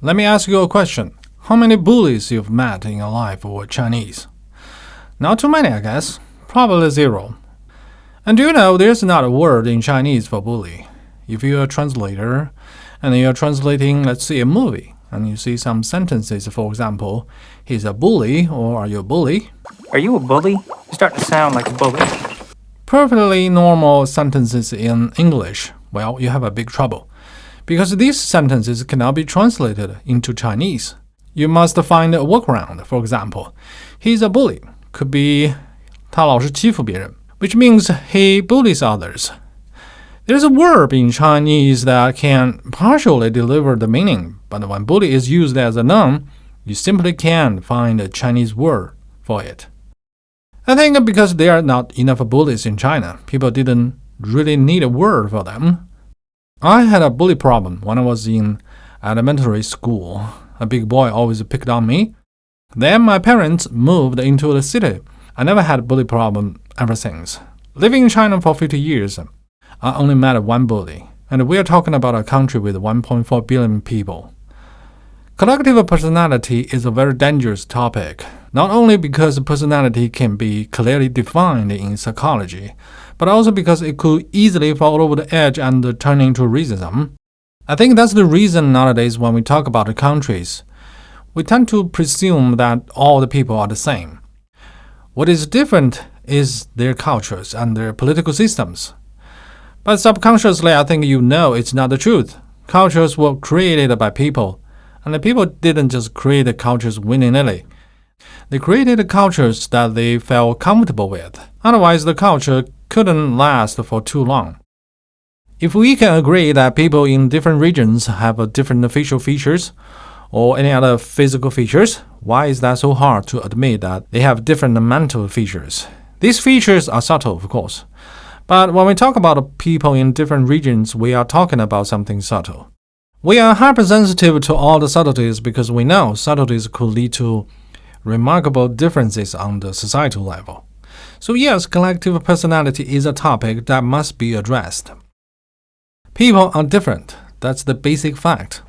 Let me ask you a question. How many bullies you've met in your life were Chinese? Not too many, I guess. Probably zero. And do you know there's not a word in Chinese for bully? If you're a translator and you're translating, let's say, a movie, and you see some sentences, for example, he's a bully or are you a bully? Are you a bully? You're starting to sound like a bully. Perfectly normal sentences in English. Well, you have a big trouble. Because these sentences cannot be translated into Chinese. You must find a workaround. For example, he's a bully. Could be 他老是欺负别人, which means he bullies others. There's a verb in Chinese that can partially deliver the meaning, but when bully is used as a noun, you simply can't find a Chinese word for it. I think because there are not enough bullies in China, people didn't really need a word for them. I had a bully problem when I was in elementary school. A big boy always picked on me. Then my parents moved into the city. I never had a bully problem ever since. Living in China for 50 years, I only met one bully. And we are talking about a country with 1.4 billion people. Collective personality is a very dangerous topic, not only because personality can be clearly defined in psychology, but also because it could easily fall over the edge and turn into racism. I think that's the reason nowadays when we talk about the countries, we tend to presume that all the people are the same. What is different is their cultures and their political systems. But subconsciously, I think you know it's not the truth. Cultures were created by people, and the people didn't just create the cultures willy-nilly. They created cultures that they felt comfortable with. Otherwise, the culture couldn't last for too long. If we can agree that people in different regions have different facial features or any other physical features, why is that so hard to admit that they have different mental features? These features are subtle, of course. But when we talk about people in different regions, we are talking about something subtle. We are hypersensitive to all the subtleties because we know subtleties could lead to remarkable differences on the societal level. So yes, collective personality is a topic that must be addressed. People are different. That's the basic fact.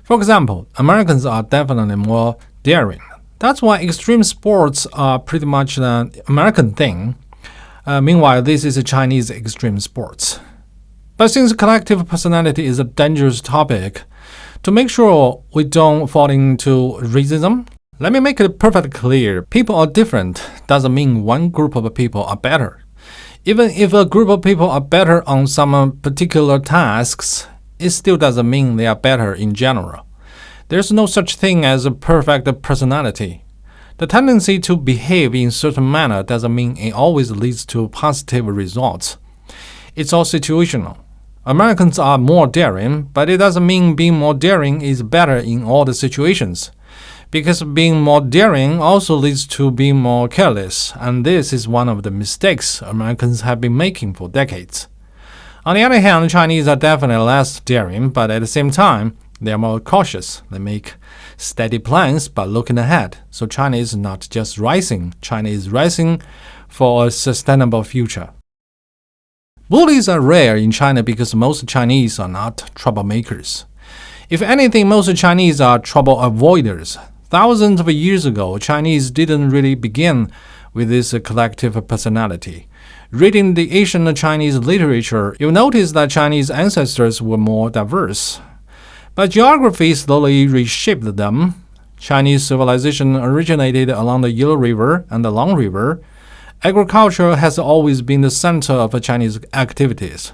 For example, Americans are definitely more daring. That's why extreme sports are pretty much an American thing. Meanwhile, this is a Chinese extreme sports. But since collective personality is a dangerous topic, to make sure we don't fall into racism, let me make it perfectly clear. People are different doesn't mean one group of people are better. Even if a group of people are better on some particular tasks, it still doesn't mean they are better in general. There's no such thing as a perfect personality. The tendency to behave in a certain manner doesn't mean it always leads to positive results. It's all situational. Americans are more daring, but it doesn't mean being more daring is better in all the situations. Because being more daring also leads to being more careless, and this is one of the mistakes Americans have been making for decades. On the other hand, Chinese are definitely less daring, but at the same time, they are more cautious. They make steady plans by looking ahead. So China is not just rising, China is rising for a sustainable future. Bullies are rare in China because most Chinese are not troublemakers. If anything, most Chinese are trouble avoiders. Thousands of years ago, Chinese didn't really begin with this collective personality. Reading the ancient Chinese literature, you'll notice that Chinese ancestors were more diverse. But geography slowly reshaped them. Chinese civilization originated along the Yellow River and the Long River. Agriculture has always been the center of Chinese activities.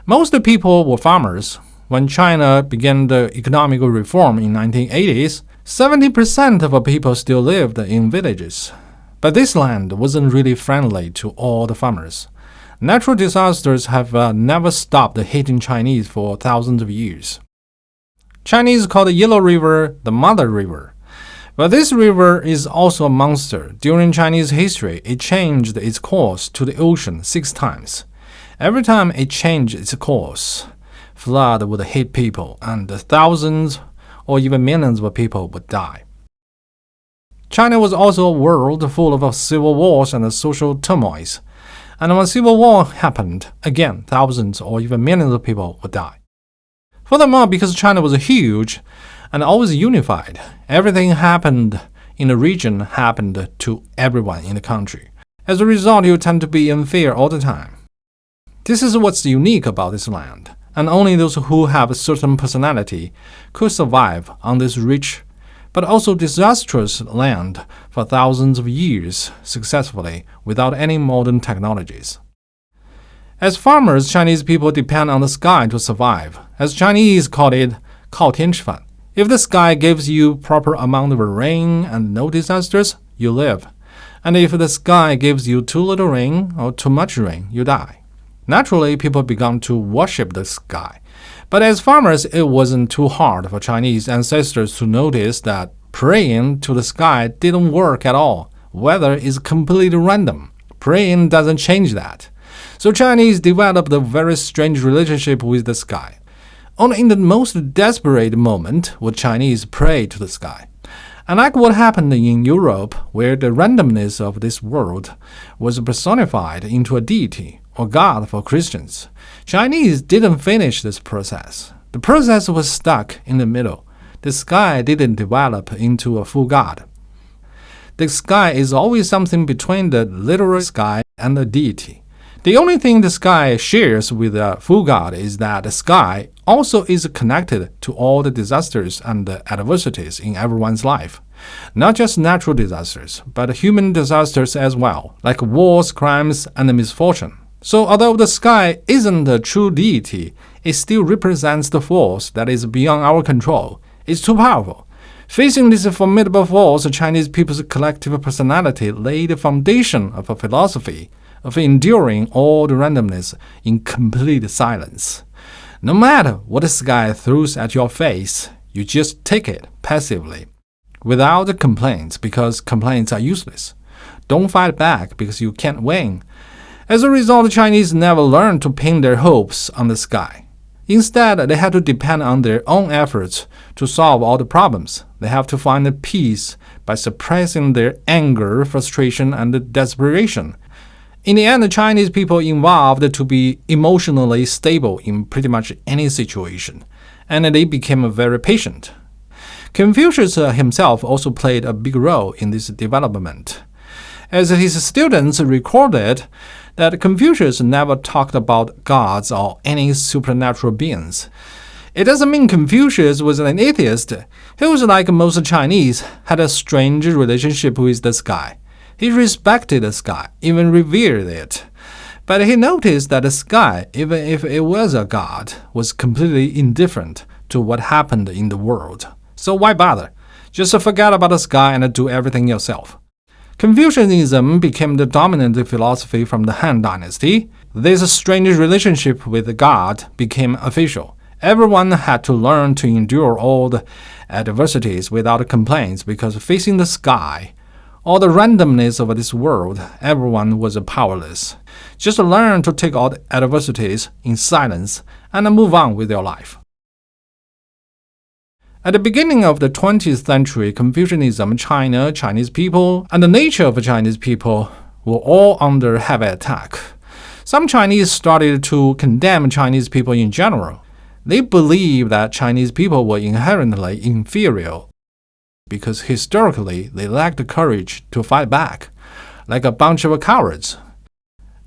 Most people were farmers. When China began the economic reform in 1980s, 70% of people still lived in villages. But this land wasn't really friendly to all the farmers. Natural disasters have never stopped hitting Chinese for thousands of years. Chinese call the Yellow River the Mother River. But this river is also a monster. During Chinese history, it changed its course to the ocean 6 times. Every time it changed its course, flood would hit people, and thousands or even millions of people would die. China was also a world full of civil wars and social turmoils. And when civil war happened, again, thousands or even millions of people would die. Furthermore, because China was huge, and always unified. Everything happened in the region happened to everyone in the country. As a result, you tend to be in fear all the time. This is what's unique about this land, and only those who have a certain personality could survive on this rich but also disastrous land for thousands of years successfully without any modern technologies. As farmers, Chinese people depend on the sky to survive. As Chinese call it, 靠天吃饭. If the sky gives you proper amount of rain and no disasters, you live. And if the sky gives you too little rain or too much rain, you die. Naturally, people began to worship the sky. But as farmers, it wasn't too hard for Chinese ancestors to notice that praying to the sky didn't work at all. Weather is completely random. Praying doesn't change that. So Chinese developed a very strange relationship with the sky. Only in the most desperate moment would Chinese pray to the sky. Unlike what happened in Europe, where the randomness of this world was personified into a deity or God for Christians, Chinese didn't finish this process. The process was stuck in the middle. The sky didn't develop into a full God. The sky is always something between the literal sky and the deity. The only thing the sky shares with a full God is that the sky also is connected to all the disasters and the adversities in everyone's life. Not just natural disasters, but human disasters as well, like wars, crimes, and misfortune. So although the sky isn't a true deity, it still represents the force that is beyond our control. It's too powerful. Facing this formidable force, Chinese people's collective personality laid the foundation of a philosophy of enduring all the randomness in complete silence. No matter what the sky throws at your face, you just take it passively, without complaints, because complaints are useless. Don't fight back because you can't win. As a result, the Chinese never learned to pin their hopes on the sky. Instead, they had to depend on their own efforts to solve all the problems. They have to find peace by suppressing their anger, frustration, and desperation. In the end, the Chinese people evolved to be emotionally stable in pretty much any situation, and they became very patient. Confucius himself also played a big role in this development. As his students recorded that Confucius never talked about gods or any supernatural beings. It doesn't mean Confucius was an atheist. He was like most Chinese, had a strange relationship with the sky. He respected the sky, even revered it. But he noticed that the sky, even if it was a god, was completely indifferent to what happened in the world. So why bother? Just forget about the sky and do everything yourself. Confucianism became the dominant philosophy from the Han Dynasty. This strange relationship with God became official. Everyone had to learn to endure all the adversities without complaints because facing the sky, all the randomness of this world, everyone was powerless. Just learn to take all the adversities in silence and move on with your life. At the beginning of the 20th century, Confucianism, China, Chinese people, and the nature of Chinese people were all under heavy attack. Some Chinese started to condemn Chinese people in general. They believed that Chinese people were inherently inferior because historically they lacked the courage to fight back, like a bunch of cowards.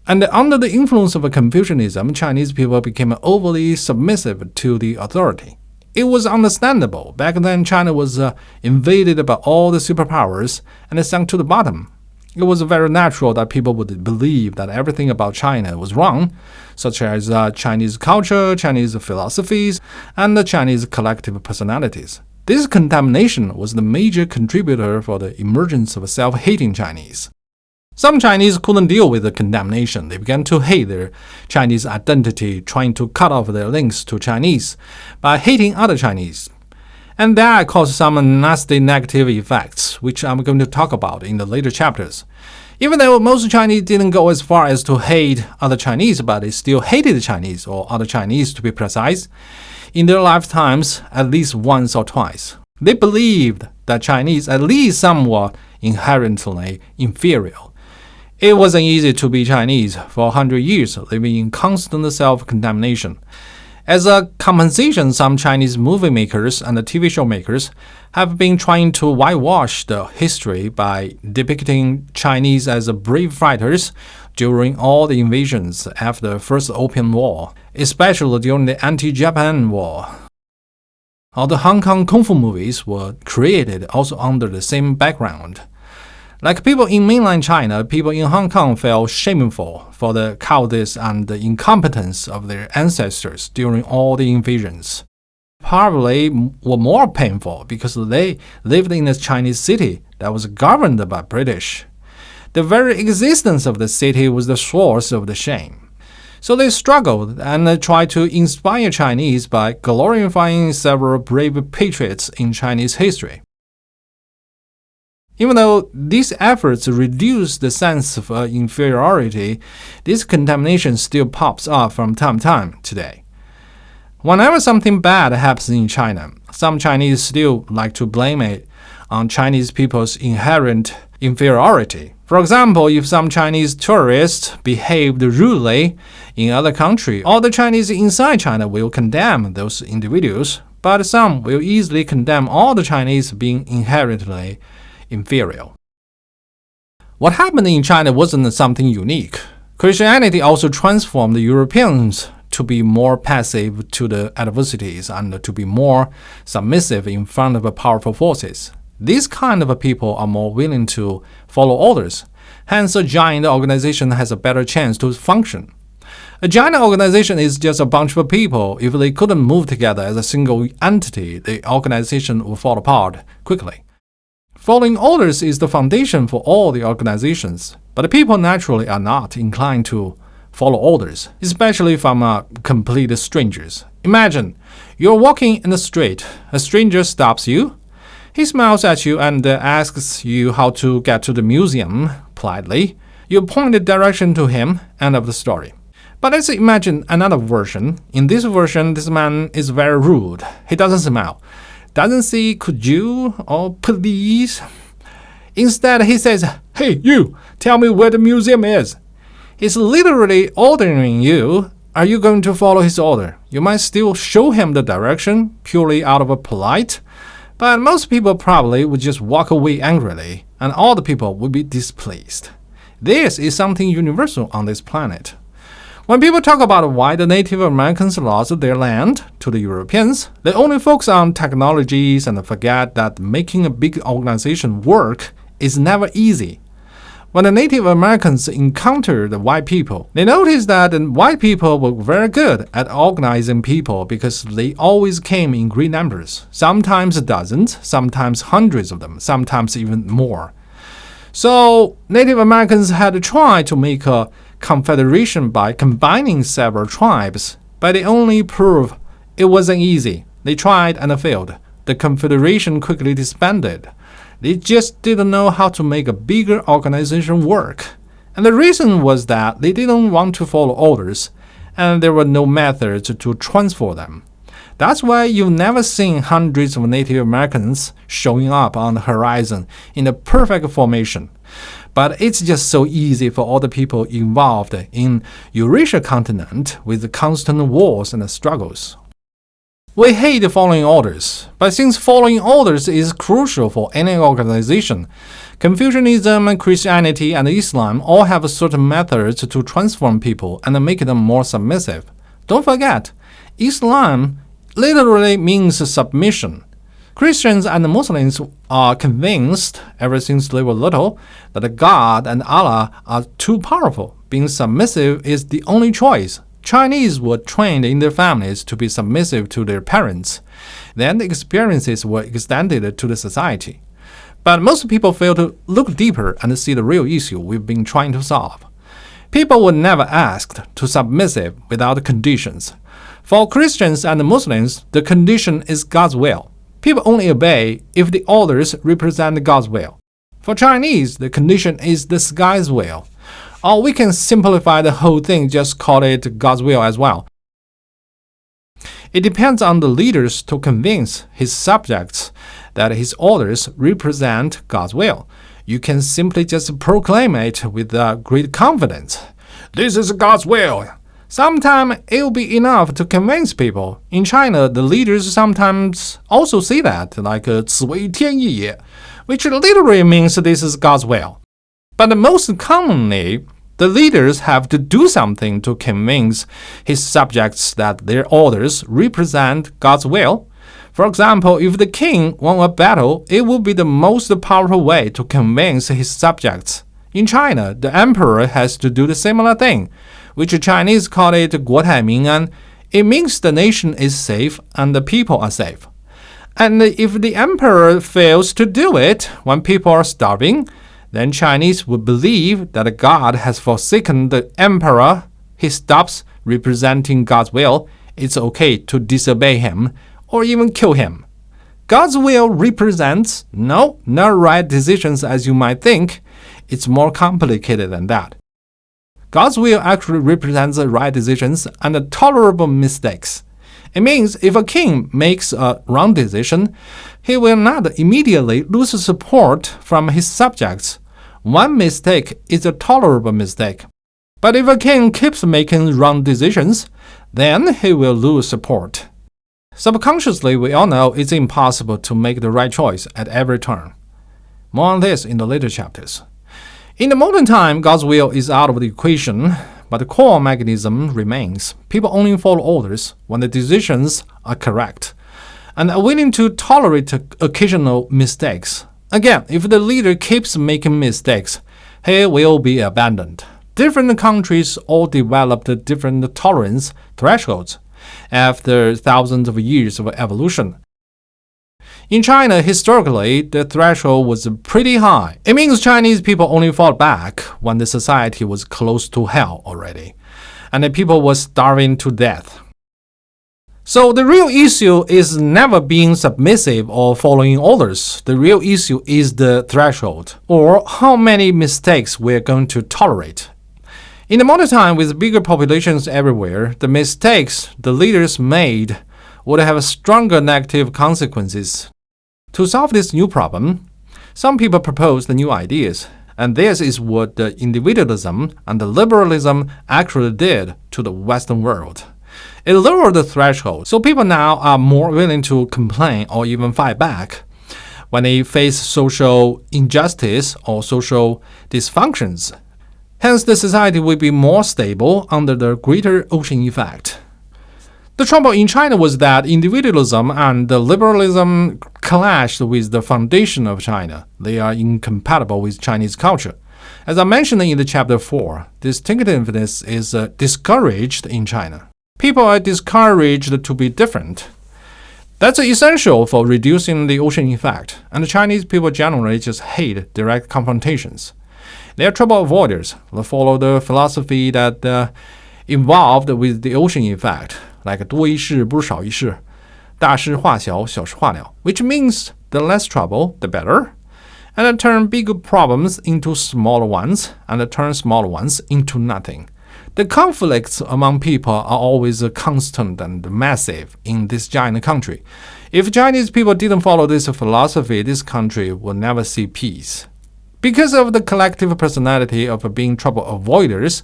And under the influence of Confucianism, Chinese people became overly submissive to the authority. It was understandable. Back then, China was invaded by all the superpowers and it sank to the bottom. It was very natural that people would believe that everything about China was wrong, such as Chinese culture, Chinese philosophies, and the Chinese collective personalities. This contamination was the major contributor for the emergence of self-hating Chinese. Some Chinese couldn't deal with the contamination. They began to hate their Chinese identity, trying to cut off their links to Chinese by hating other Chinese. And that caused some nasty negative effects, which I'm going to talk about in the later chapters. Even though most Chinese didn't go as far as to hate other Chinese, but they still hated Chinese, or other Chinese to be precise, in their lifetimes at least once or twice. They believed that Chinese at least somewhat inherently inferior. It wasn't easy to be Chinese for 100 years, living in constant self-contamination. As a compensation, some Chinese movie makers and TV show makers have been trying to whitewash the history by depicting Chinese as brave fighters during all the invasions after the First Opium War, especially during the Anti-Japan War. All the Hong Kong Kung Fu movies were created also under the same background. Like people in mainland China, people in Hong Kong felt shameful for the cowardice and the incompetence of their ancestors during all the invasions. Probably were more painful because they lived in a Chinese city that was governed by British. The very existence of the city was the source of the shame. So they struggled and tried to inspire Chinese by glorifying several brave patriots in Chinese history. Even though these efforts reduce the sense of inferiority, this contamination still pops up from time to time today. Whenever something bad happens in China, some Chinese still like to blame it on Chinese people's inherent inferiority. For example, if some Chinese tourists behaved rudely in other country, all the Chinese inside China will condemn those individuals, but some will easily condemn all the Chinese being inherently inferior. What happened in China wasn't something unique. Christianity also transformed the Europeans to be more passive to the adversities and to be more submissive in front of powerful forces. These kind of people are more willing to follow orders. Hence, a giant organization has a better chance to function. A giant organization is just a bunch of people. If they couldn't move together as a single entity, the organization would fall apart quickly. Following orders is the foundation for all the organizations, but people naturally are not inclined to follow orders, especially from complete strangers. Imagine, you're walking in the street, a stranger stops you. He smiles at you and asks you how to get to the museum politely. You point the direction to him, end of the story. But let's imagine another version. In this version, this man is very rude. He doesn't smile. Doesn't say, could you, or please. Instead, he says, hey, you, tell me where the museum is. He's literally ordering you. Are you going to follow his order? You might still show him the direction, purely out of a polite, but most people probably would just walk away angrily, and all the people would be displeased. This is something universal on this planet. When people talk about why the Native Americans lost their land to the Europeans, they only focus on technologies and forget that making a big organization work is never easy. When the Native Americans encountered the white people, they noticed that the white people were very good at organizing people because they always came in great numbers, sometimes dozens, sometimes hundreds of them, sometimes even more. So Native Americans had to try to make a confederation by combining several tribes, but they only proved it wasn't easy. They tried and failed. The confederation quickly disbanded. They just didn't know how to make a bigger organization work. And the reason was that they didn't want to follow orders, and there were no methods to transfer them. That's why you've never seen hundreds of Native Americans showing up on the horizon in a perfect formation. But it's just so easy for all the people involved in Eurasia continent with the constant wars and struggles. We hate following orders, but since following orders is crucial for any organization, Confucianism, Christianity, and Islam all have certain methods to transform people and make them more submissive. Don't forget, Islam literally means submission. Christians and Muslims are convinced, ever since they were little, that God and Allah are too powerful. Being submissive is the only choice. Chinese were trained in their families to be submissive to their parents. Then the experiences were extended to the society. But most people fail to look deeper and see the real issue we've been trying to solve. People were never asked to submissive without conditions. For Christians and Muslims, the condition is God's will. People only obey if the orders represent God's will. For Chinese, the condition is the sky's will. Or we can simplify the whole thing, just call it God's will as well. It depends on the leaders to convince his subjects that his orders represent God's will. You can simply just proclaim it with great confidence. This is God's will. Sometimes it will be enough to convince people. In China, the leaders sometimes also say that, like 此为天意也, which literally means this is God's will. But most commonly, the leaders have to do something to convince his subjects that their orders represent God's will. For example, if the king won a battle, it would be the most powerful way to convince his subjects. In China, the emperor has to do the similar thing, which Chinese call it 国泰民安. It means the nation is safe and the people are safe. And if the emperor fails to do it when people are starving, then Chinese would believe that God has forsaken the emperor. He stops representing God's will. It's okay to disobey him or even kill him. God's will represents not right decisions as you might think. It's more complicated than that. God's will actually represents right decisions and tolerable mistakes. It means if a king makes a wrong decision, he will not immediately lose support from his subjects. One mistake is a tolerable mistake. But if a king keeps making wrong decisions, then he will lose support. Subconsciously, we all know it's impossible to make the right choice at every turn. More on this in the later chapters. In the modern time, God's will is out of the equation, but the core mechanism remains. People only follow orders when the decisions are correct, and are willing to tolerate occasional mistakes. Again, if the leader keeps making mistakes, he will be abandoned. Different countries all developed different tolerance thresholds after thousands of years of evolution. In China, historically, the threshold was pretty high. It means Chinese people only fought back when the society was close to hell already, and the people were starving to death. So the real issue is never being submissive or following orders. The real issue is the threshold, or how many mistakes we're going to tolerate. In the modern time, with bigger populations everywhere, the mistakes the leaders made would have stronger negative consequences. To solve this new problem, some people proposed new ideas, and this is what the individualism and the liberalism actually did to the Western world. It lowered the threshold, so people now are more willing to complain or even fight back when they face social injustice or social dysfunctions. Hence, the society will be more stable under the greater ocean effect. The trouble in China was that individualism and liberalism clashed with the foundation of China. They are incompatible with Chinese culture. As I mentioned in the chapter 4, distinctiveness is discouraged in China. People are discouraged to be different. That's essential for reducing the ocean effect, and the Chinese people generally just hate direct confrontations. They are trouble avoiders. They follow the philosophy that involved with the ocean effect, like 多一事不如少一事, 大事化小，小事化了, which means the less trouble, the better, and turn big problems into smaller ones, and turn smaller ones into nothing. The conflicts among people are always constant and massive in this giant country. If Chinese people didn't follow this philosophy, this country would never see peace. Because of the collective personality of being trouble avoiders,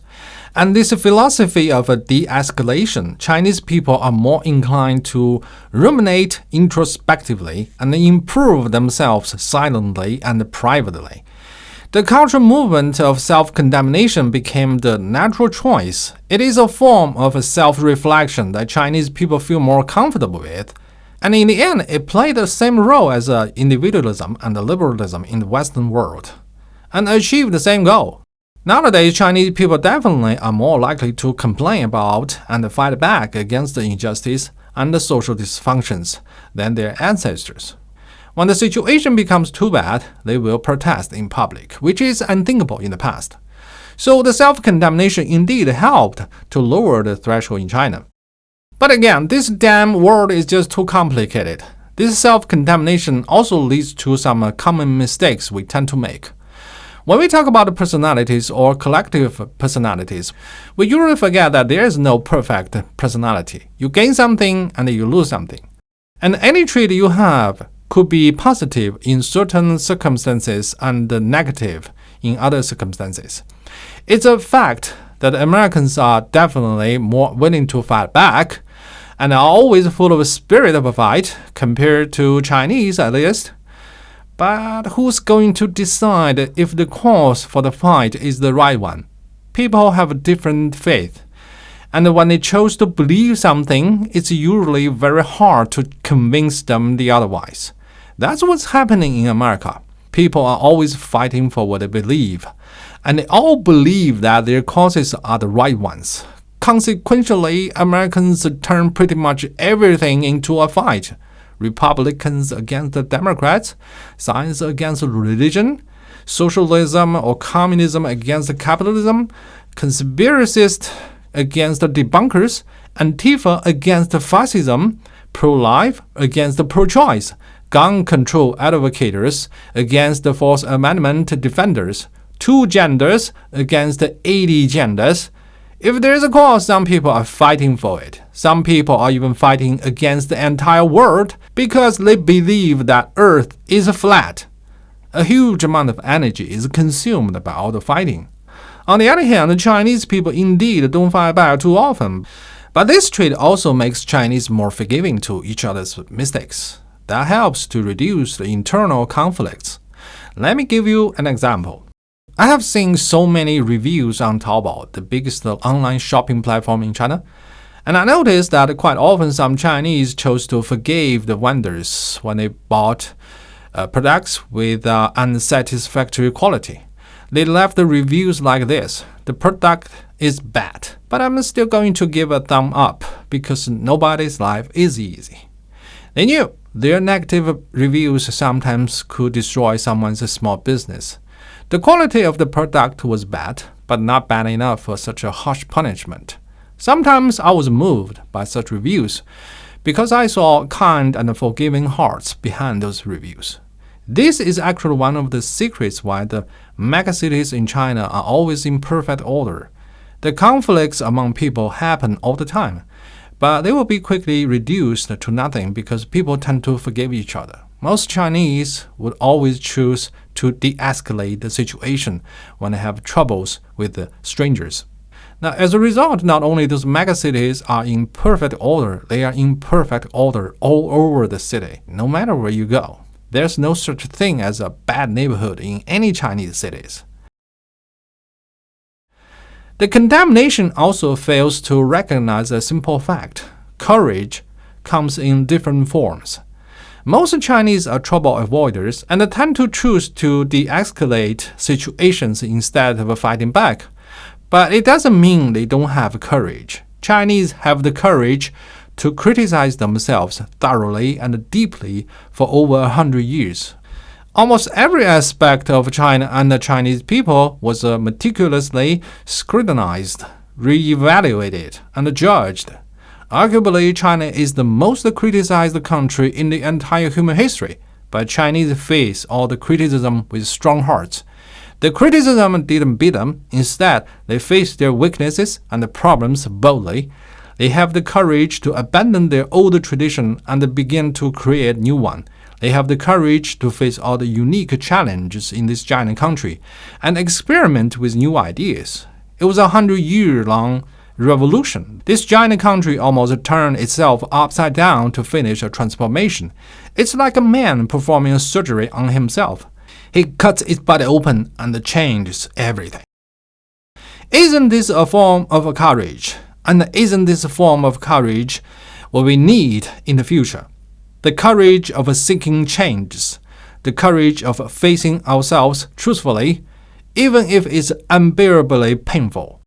and this philosophy of de-escalation, Chinese people are more inclined to ruminate introspectively and improve themselves silently and privately. The cultural movement of self-condemnation became the natural choice. It is a form of self-reflection that Chinese people feel more comfortable with, and in the end, it played the same role as individualism and liberalism in the Western world, and achieved the same goal. Nowadays, Chinese people definitely are more likely to complain about and fight back against the injustice and the social dysfunctions than their ancestors. When the situation becomes too bad, they will protest in public, which is unthinkable in the past. So the self-condemnation indeed helped to lower the threshold in China. But again, this damn world is just too complicated. This self-condemnation also leads to some common mistakes we tend to make. When we talk about personalities or collective personalities, we usually forget that there is no perfect personality. You gain something and you lose something. And any trait you have could be positive in certain circumstances and negative in other circumstances. It's a fact that Americans are definitely more willing to fight back and are always full of a spirit of a fight compared to Chinese at least. But who's going to decide if the cause for the fight is the right one? People have a different faith. And when they chose to believe something, it's usually very hard to convince them the otherwise. That's what's happening in America. People are always fighting for what they believe. And they all believe that their causes are the right ones. Consequently, Americans turn pretty much everything into a fight. Republicans against the Democrats, science against religion, socialism or communism against capitalism, conspiracists against the debunkers, Antifa against fascism, pro-life against pro-choice, gun control advocates against the Fourth Amendment defenders, two genders against 80 genders. If there is a cause, some people are fighting for it. Some people are even fighting against the entire world because they believe that Earth is flat. A huge amount of energy is consumed by all the fighting. On the other hand, the Chinese people indeed don't fight back too often. But this trait also makes Chinese more forgiving to each other's mistakes. That helps to reduce the internal conflicts. Let me give you an example. I have seen so many reviews on Taobao, the biggest online shopping platform in China, and I noticed that quite often some Chinese chose to forgive the vendors when they bought products with unsatisfactory quality. They left the reviews like this: the product is bad, but I'm still going to give a thumb up because nobody's life is easy. They knew their negative reviews sometimes could destroy someone's small business. The quality of the product was bad, but not bad enough for such a harsh punishment. Sometimes I was moved by such reviews because I saw kind and forgiving hearts behind those reviews. This is actually one of the secrets why the megacities in China are always in perfect order. The conflicts among people happen all the time, but they will be quickly reduced to nothing because people tend to forgive each other. Most Chinese would always choose to de-escalate the situation when they have troubles with the strangers. Now, as a result, not only those megacities are in perfect order, they are in perfect order all over the city, no matter where you go. There's no such thing as a bad neighborhood in any Chinese cities. The condemnation also fails to recognize a simple fact. Courage comes in different forms. Most Chinese are trouble avoiders and tend to choose to de-escalate situations instead of fighting back. But it doesn't mean they don't have courage. Chinese have the courage to criticize themselves thoroughly and deeply for over 100 years. Almost every aspect of China and the Chinese people was meticulously scrutinized, re-evaluated, and judged. Arguably, China is the most criticized country in the entire human history, but Chinese face all the criticism with strong hearts. The criticism didn't beat them. Instead, they faced their weaknesses and problems boldly. They have the courage to abandon their old tradition and begin to create new one. They have the courage to face all the unique challenges in this giant country and experiment with new ideas. It was a 100-year-long revolution. This giant country almost turned itself upside down to finish a transformation. It's like a man performing a surgery on himself. He cuts its body open and changes everything. Isn't this a form of courage? And isn't this a form of courage what we need in the future? The courage of seeking changes, the courage of facing ourselves truthfully, even if it's unbearably painful.